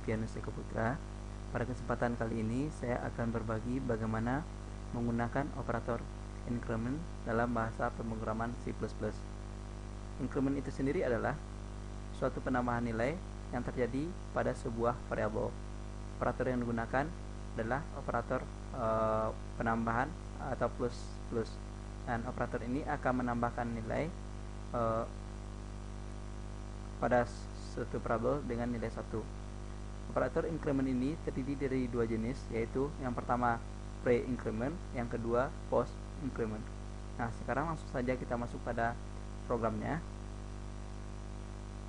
Alfianus Eko Putra. Pada kesempatan kali ini saya akan berbagi bagaimana menggunakan operator increment dalam bahasa pemrograman C++. Increment itu sendiri adalah suatu penambahan nilai yang terjadi pada sebuah variabel. Operator yang digunakan adalah operator penambahan atau plus. Dan operator ini akan menambahkan nilai pada suatu variabel dengan nilai 1. Operator increment ini terdiri dari dua jenis, yaitu yang pertama pre-increment, yang kedua post-increment. Nah, sekarang langsung saja kita masuk pada programnya.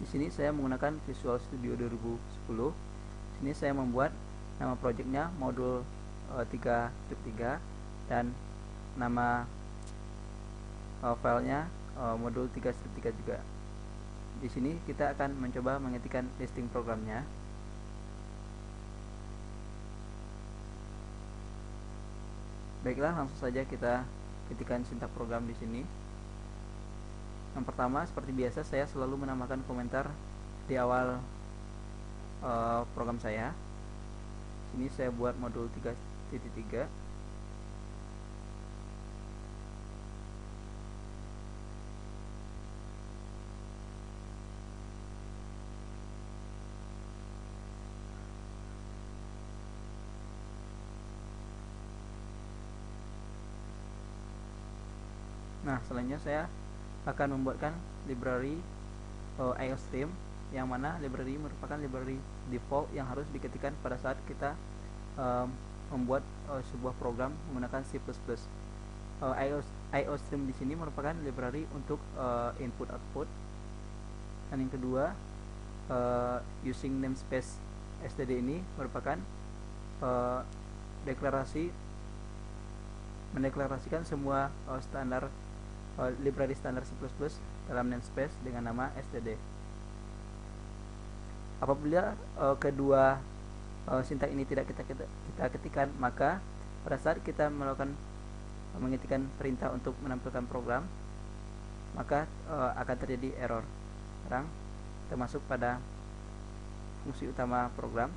Di sini saya menggunakan Visual Studio 2010. Sini saya membuat nama projectnya modul 3.3 dan nama filenya modul 3.3 juga. Di sini kita akan mencoba mengetikkan listing programnya. Baiklah, langsung saja kita ketikkan sintak program di sini. Yang pertama, seperti biasa, saya selalu menambahkan komentar di awal program saya. Sini saya buat modul 3.3. Nah, selanjutnya saya akan membuatkan library IOStream, yang mana library merupakan library default yang harus diketikkan pada saat kita membuat sebuah program menggunakan C++. IOStream di sini merupakan library untuk input/output. Dan yang kedua, using namespace std ini merupakan mendeklarasikan semua standar library standar C++ dalam namespace dengan nama std. Apabila kedua sintak ini tidak kita ketikkan, maka pada saat kita mengetikkan perintah untuk menampilkan program, maka akan terjadi error. Sekarang kita masuk pada fungsi utama program.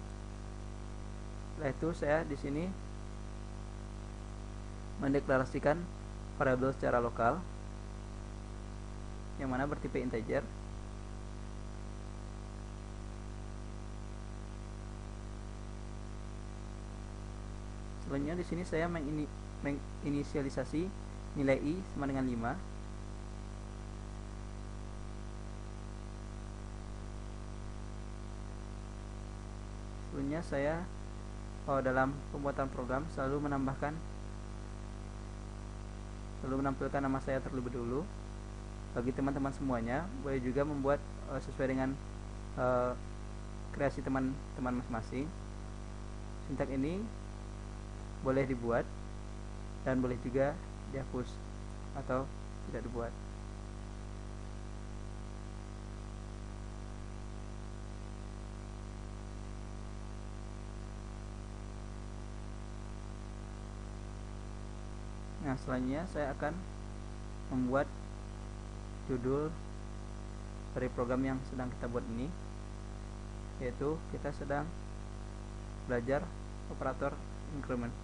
Setelah itu saya di sini mendeklarasikan variabel secara lokal yang mana bertipe integer. Selanjutnya di sini saya menginisialisasi nilai i sama dengan 5. Selanjutnya saya dalam pembuatan program selalu menampilkan nama saya terlebih dulu. Bagi teman-teman semuanya, boleh juga membuat sesuai dengan kreasi teman-teman masing-masing. Sintak ini boleh dibuat dan boleh juga dihapus atau tidak dibuat. Nah, selanjutnya saya akan membuat judul dari program yang sedang kita buat ini, yaitu kita sedang belajar operator increment.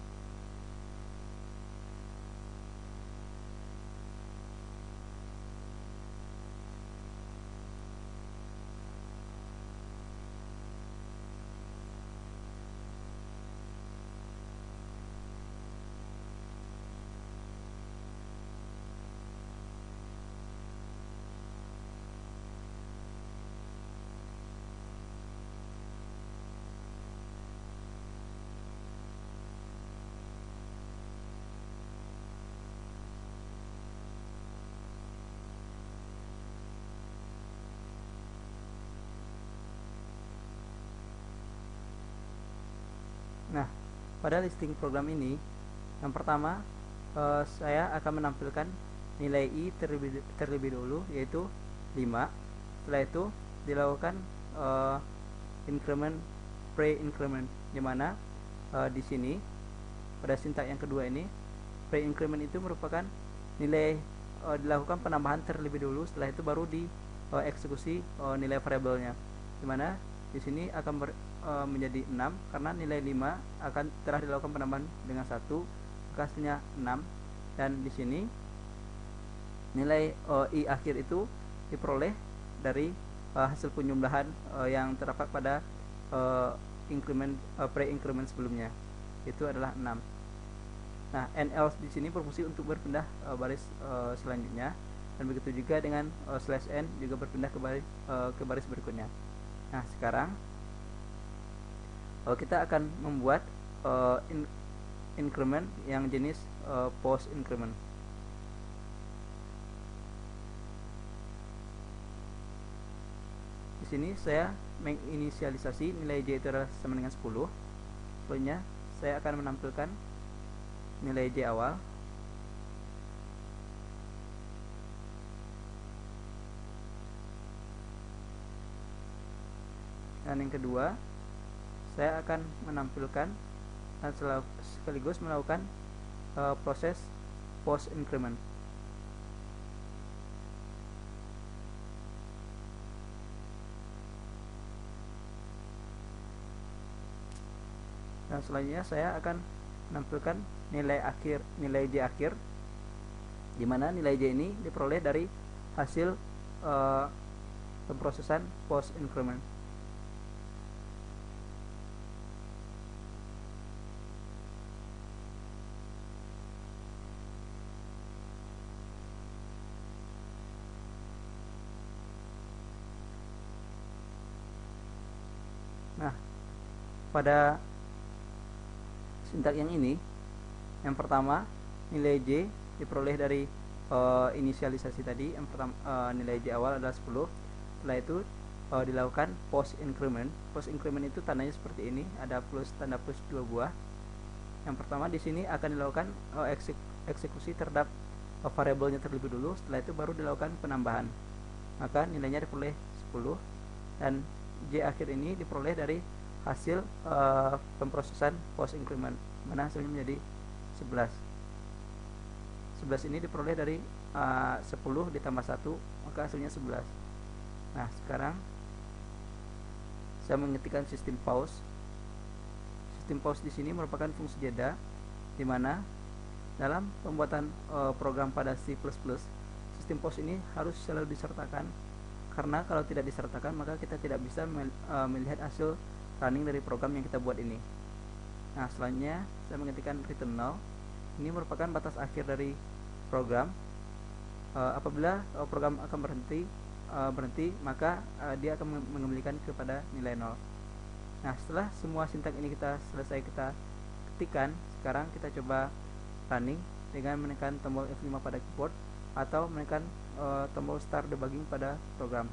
Nah, pada listing program ini, yang pertama saya akan menampilkan nilai i terlebih dulu, yaitu 5. Setelah itu dilakukan increment pre-increment, dimana di sini pada sintak yang kedua ini, pre-increment itu merupakan nilai dilakukan penambahan terlebih dulu, setelah itu baru dieksekusi nilai variabelnya, dimana di sini akan menjadi 6 karena nilai 5 akan telah dilakukan penambahan dengan 1, maka hasilnya 6. Dan di sini nilai I akhir itu diperoleh dari hasil penjumlahan yang terdapat pada pre-increment sebelumnya, itu adalah 6. Nah, n-else di sini berfungsi untuk berpindah baris selanjutnya, dan begitu juga dengan /n juga berpindah ke baris berikutnya. Nah, sekarang kita akan membuat increment yang jenis post increment. Di sini saya menginisialisasi nilai J itu adalah sama dengan 10. Selanjutnya saya akan menampilkan nilai J awal. Dan yang kedua, saya akan menampilkan dan sekaligus melakukan proses post increment. Dan selanjutnya saya akan menampilkan nilai J akhir, di mana nilai J ini diperoleh dari hasil pemrosesan post increment. Nah, pada sintak yang ini, yang pertama nilai J diperoleh dari inisialisasi tadi. Yang pertama nilai J awal adalah 10. Setelah itu dilakukan post increment. Post increment itu tandanya seperti ini, ada tanda plus 2 buah. Yang pertama di sini akan dilakukan eksekusi terhadap variabelnya terlebih dulu, setelah itu baru dilakukan penambahan. Maka nilainya diperoleh 10, dan J akhir ini diperoleh dari hasil pemrosesan post increment, mana hasilnya menjadi 11. 11 ini diperoleh dari 10 ditambah 1, maka hasilnya 11. Nah, sekarang saya mengetikkan sistem pause. Sistem pause di sini merupakan fungsi jeda, di mana dalam pembuatan program pada C++, sistem pause ini harus selalu disertakan, karena kalau tidak disertakan maka kita tidak bisa melihat hasil running dari program yang kita buat ini. Nah, selanjutnya saya mengetikkan return null. Ini merupakan batas akhir dari program. Apabila program akan berhenti, maka dia akan mengembalikan kepada nilai 0. Nah, setelah semua sintak ini kita ketikkan, sekarang kita coba running dengan menekan tombol F5 pada keyboard atau menekan tombol start debugging pada program.